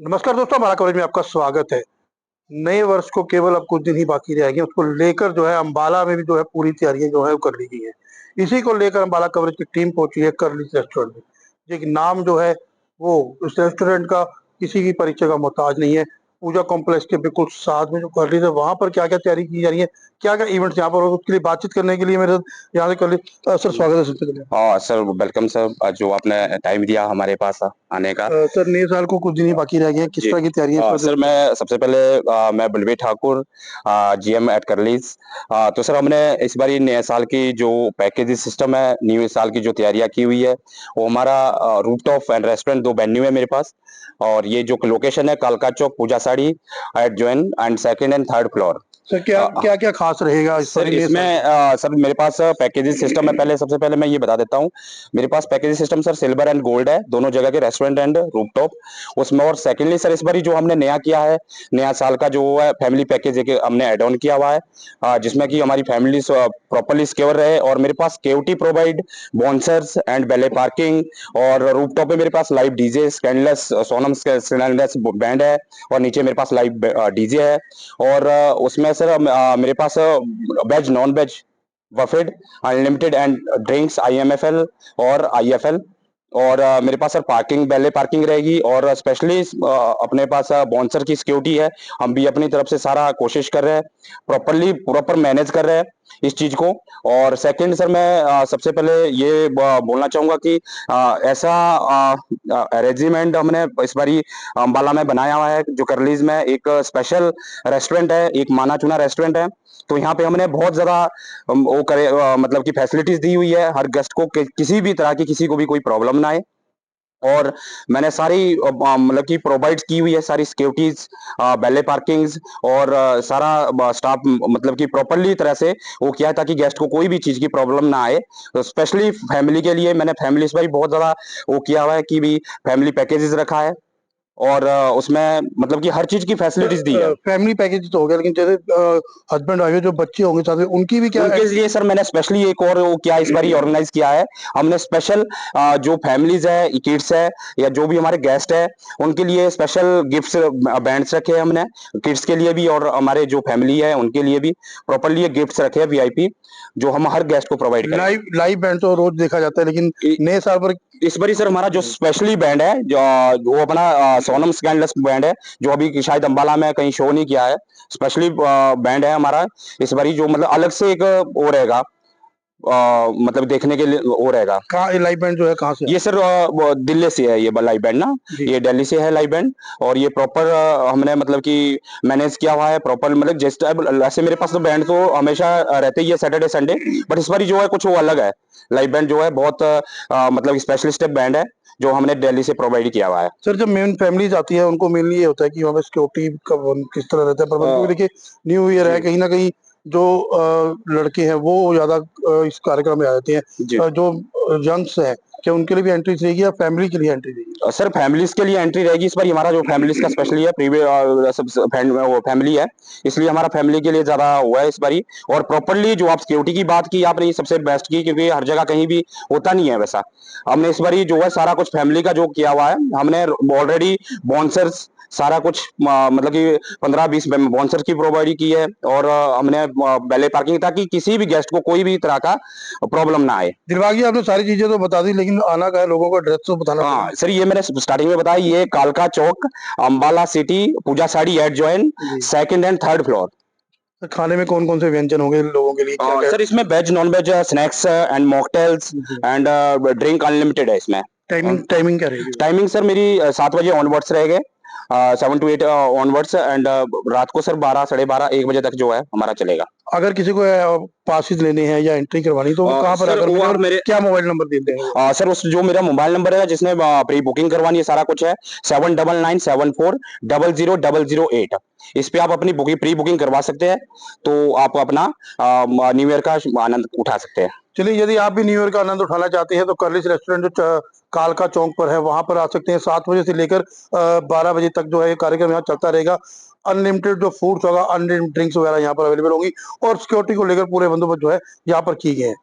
नमस्कार दोस्तों, हमारा कवरेज में आपका स्वागत है। नए वर्ष को केवल अब कुछ दिन ही बाकी रह गए, उसको लेकर जो है अम्बाला में भी जो है पूरी तैयारियां जो है वो कर ली गई हैं। इसी को लेकर अम्बाला कवरेज की टीम पहुंची है कर्लिस रेस्टोरेंट में। देखिए नाम जो है वो उस रेस्टोरेंट का किसी की परिचय का मोहताज नहीं है। पूजा कॉम्प्लेक्स के बिल्कुल साथ में जो कर्लिस है वहां पर क्या क्या तैयारी की जा रही है, क्या क्या इवेंट्स यहाँ पर हो, उसके लिए बातचीत करने के लिए मेरे साथ यहाँ से कर्लिस सर स्वागत है सबसे पहले। हाँ सर, वेलकम सर। जो आपने टाइम दिया हमारे पास आने का। सर नए साल को कुछ दिन ही बाकी रह गए हैं, किस जी। तरह की तैयारियां इस सर वक्त? मैं सबसे पहले मैं बलवीर ठाकुर, जीएम एट करलीज। तो सर हमने इस बार नए साल की जो पैकेज सिस्टम है, न्यू साल की जो तैयारियां की हुई है, वो हमारा रूफटॉप एंड रेस्टोरेंट दो वेन्यू है मेरे पास। और ये जो लोकेशन है कालका Chowk Pooja Sari at join and second and third floor. Sir क्या क्या क्या खास रहेगा इस सर बार नए साल इसमें सर मेरे पास पैकेजिंग सिस्टम है। पहले सबसे पहले मैं ये बता देता हूँ, मेरे पास packaging system sir silver and gold है, दोनों जगह के रेस्टोरेंट एंड रूफटॉप उसमें। और सेकंडली सर इस बार जो हमने नया किया है, नया साल का जो है फैमिली पैकेज एक हमने एड ऑन किया हुआ है, जिसमें कि हमारी फैमिली प्रॉपरली सिक्योर रहे। और मेरे पास केओटी प्रोवाइड, बॉन्सर्स एंड बैले पार्किंग, और रूफटॉप पे मेरे पास live DJ scandalous Sonam scandalous band है, और नीचे मेरे पास लाइव डीजे है। और उसमें सर मेरे पास veg non veg buffet unlimited and drinks IMFL और आईएफएल। और मेरे पास सर पार्किंग बैले पार्किंग रहेगी, और स्पेशली अपने पास बॉन्सर की सिक्योरिटी है। हम भी अपनी तरफ से सारा कोशिश कर रहे हैं, प्रॉपर मैनेज कर रहे हैं इस चीज को। और सेकंड सर मैं सबसे पहले ये बोलना चाहूंगा कि ऐसा अरेंजमेंट हमने इस बारी अम्बाला में बनाया हुआ है, जो करलीज में एक स्पेशल रेस्टोरेंट है, एक माना चुना रेस्टोरेंट है। तो यहाँ पे हमने बहुत ज्यादा वो करे मतलब कि फैसिलिटीज दी हुई है हर गेस्ट को, किसी भी तरह की किसी को भी कोई प्रॉब्लम ना आए। और मैंने सारी मतलब कि प्रोवाइड की हुई है सारी सिक्योरिटीज, बैले पार्किंग्स, और सारा स्टाफ मतलब कि प्रॉपरली तरह से वो किया है, ताकि गेस्ट को कोई भी चीज की प्रॉब्लम ना आए। तो स्पेशली फैमिली के लिए मैंने फैमिली इस बार बहुत ज्यादा वो किया हुआ है कि भी फैमिली पैकेजेस रखा है, और उसमें मतलब कि हर चीज की फैसिलिटीज दी है। फैमिली पैकेज तो हो गया, लेकिन जैसे हस्बैंड वाइफ जो बच्चे होंगे साथ में उनकी भी क्या उनके लिए सर मैंने स्पेशली एक और वो क्या इस बार ऑर्गेनाइज किया है। हमने स्पेशल जो फैमिलीज है, किड्स है, या जो भी हमारे गेस्ट है, उनके लिए स्पेशल गिफ्ट्स बैंड्स रखे हैं हमने, किड्स के लिए भी और हमारे जो फैमिली है उनके लिए भी प्रॉपरली ये गिफ्ट्स रखे हैं वीआईपी, जो हम हर गेस्ट को प्रोवाइड करें। लाइव लाइव बैंड तो रोज देखा जाता है, लेकिन नए साल पर इस बारी सर हमारा जो स्पेशली बैंड है, जो वो अपना सोनम स्कैंडलेस बैंड है, जो अभी शायद अंबाला में कहीं शो नहीं किया है। स्पेशली बैंड है हमारा इस बारी, जो मतलब अलग से एक वो रहेगा, मतलब देखने के लिए वो रहेगा। कहाँ लाइव बैंड जो है कहाँ से? ये सर वो दिल्ली से है ये लाइव बैंड ना, ये दिल्ली से है लाइव बैंड। और ये प्रॉपर हमने मतलब कि मैनेज किया हुआ है प्रॉपर, मतलब जिस टाइप ऐसे मेरे पास तो बैंड तो हमेशा रहते ही है सैटरडे संडे, बट इस बार जो है कुछ वो अलग है। लाइव बैंड जो है बहुत मतलब स्पेशलिस्ट बैंड है, जो हमने दिल्ली से प्रोवाइड किया हुआ है। सर जब मेन फैमिलीज आती है उनको मेनली ये होता है कि वहाँ पे सिक्योरिटी का किस तरह रहता है प्रबंध, क्योंकि देखिए न्यू ईयर है, कहीं ना कहीं जो लड़के हैं वो ज्यादा इस कार्यक्रम में आ जाते हैं, जो यंग्स हैं क्या उनके लिए भी एंट्री रहेगी या फैमिली के लिए एंट्री रहेगी? सर फैमिलीज के लिए एंट्री रहेगी इस बार, हमारा जो फैमिलीज का स्पेशली है वो फैमिली है, इसलिए हमारा फैमिली के लिए ज्यादा हुआ है इस बारी। और प्रॉपरली जो आप सिक्योरिटी की बात की आपने, ये सबसे बेस्ट की, क्योंकि हर जगह कहीं भी होता नहीं है वैसा। हमने इस बारी जो है सारा कुछ फैमिली का जो किया हुआ है, हमने ऑलरेडी बॉन्सर्स सारा कुछ मतलब कि 15-20 बॉन्सर की प्रोवाइड की है, और हमने बैले पार्किंग, ताकि किसी भी गेस्ट को कोई भी तरह का प्रॉब्लम ना आए। दिलबाग जी आपने सारी चीजें तो बता दी, लेकिन आना का है लोगों को एड्रेस तो बताना पड़ेगा। हाँ सर, ये मैंने स्टार्टिंग में बताया, ये कालका Chowk Ambala city Pooja Sari at join second and third floor. तो खाने में कौन कौन से व्यंजन होंगे लोगों के लिए, क्या क्या? सर इसमें veg non veg snacks and mocktails and drink unlimited है इसमें। टाइमिंग क्या रहेगी? टाइमिंग सर मेरी 7 बजे ऑनवर्ड्स रहेंगे, 7 to 8 ऑनवर्ड्स, एंड रात को सर 12, 12:30, 1 बजे तक जो है हमारा चलेगा। अगर किसी को पासिस लेने हैं या एंट्री करवानी तो वो कहाँ पर आकर मिले, और क्या मोबाइल नंबर देते हैं? सर उस जो मेरा मोबाइल नंबर है जिसमें प्री बुकिंग करवानी है, सारा कुछ है 7997400008। इस पे आप अपनी बुकिंग प्री बुकिंग करवा सकते हैं, तो आप अपना न्यू ईयर का आनंद उठा सकते हैं। चलिए, यदि आप भी न्यू ईयर का आनंद उठाना चाहते हैं तो कर्लिस रेस्टोरेंट जो कालका चौक पर है वहां पर आ सकते हैं। 7 बजे से लेकर 12 बजे तक जो है ये कार्यक्रम यहाँ चलता रहेगा। अनलिमिटेड जो फूड्स होगा, अनलिमिटेड ड्रिंक्स वगैरह यहाँ पर अवेलेबल होंगी, और सिक्योरिटी को लेकर पूरे बंदोबस्त जो है यहाँ पर किए गए हैं।